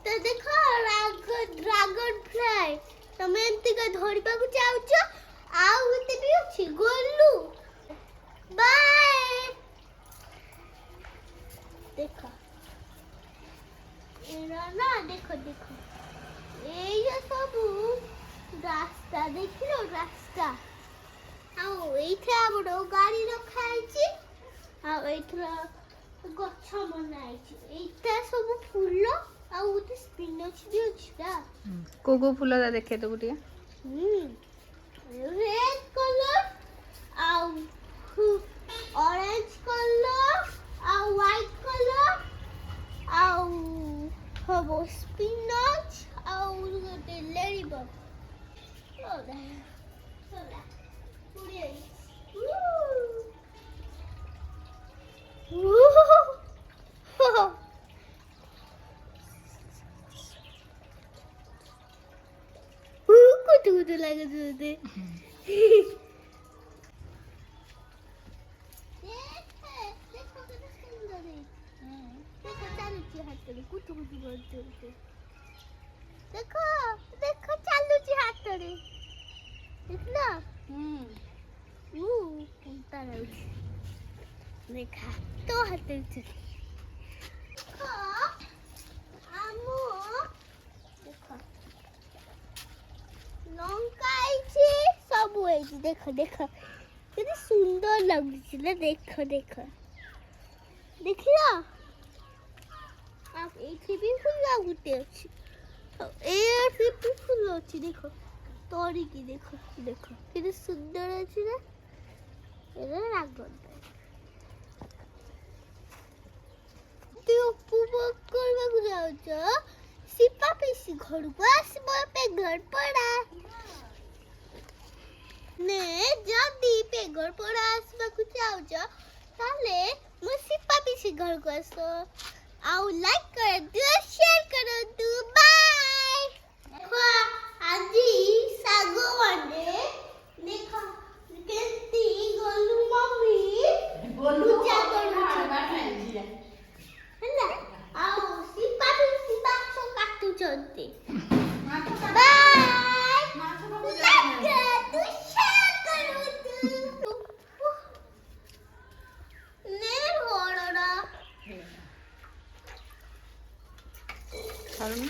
तो देखो dragon fly तमे एमती का धरिबा को चाउचो आउ एते भी अछि गोलू बाय देखो एरा ना देखो देखो ए ये सब रास्ता देखिलो रास्ता आउ एठा बडो गाड़ी रखा आइछि आउ एठरा गच्छ बनाइछि एटा सब फूल आउ ते स्पिनच भी अछि ना को फूल दा देखे तो गुटिया रेड कलर आउ ऑरेंज कलर आउ व्हाइट कलर आउ हबो स्पिनच आउ गोटे लेडीबग ओदा ओदा पुरी कुछ लगे तुझे देखो कितना सुंदर है देखो चालू हाथ करे कुछ बोलते देखो देखो चालू हाथ करे देखना उल्टा रही देखा तो हाथ देखो আমো দেখো লঙ্কা আইছে সব হইছে দেখো দেখো কেতে সুন্দর লাগছে না দেখো দেখো দেখিলা আপ এইটি भी ফুল লাগুতে আছে এই भी ফুল আছে দেখো তরি কি দেখো দেখো কেতে সুন্দর আছে না এটা রাখবো তুই উপভোগ করবা যাওছ সিপা পিসি ঘরକୁ আসব পেগর পড়া নে যদি পেগর পড়া আসବାକୁ যাওছ তাহলে মো সিপা পিসি ঘরକୁ আস ଆଉ ଲାଇକ୍ କରନ୍ତୁ शेयर କରନ୍ତୁ ବାଏ ଆଜି ଶାଗ ବନେ ଦେଖ କେତି ଗଲୁ ମମ୍ମି ଗଲୁ ହେଲା ଆଉ ସିପା ମାଛ କାଟୁଛନ୍ତି ବାଏ ଲାଇକ୍ କରନ୍ତୁ शेयर କରନ୍ତୁ ନେ ହୋଡଡା ଛାଡୁନି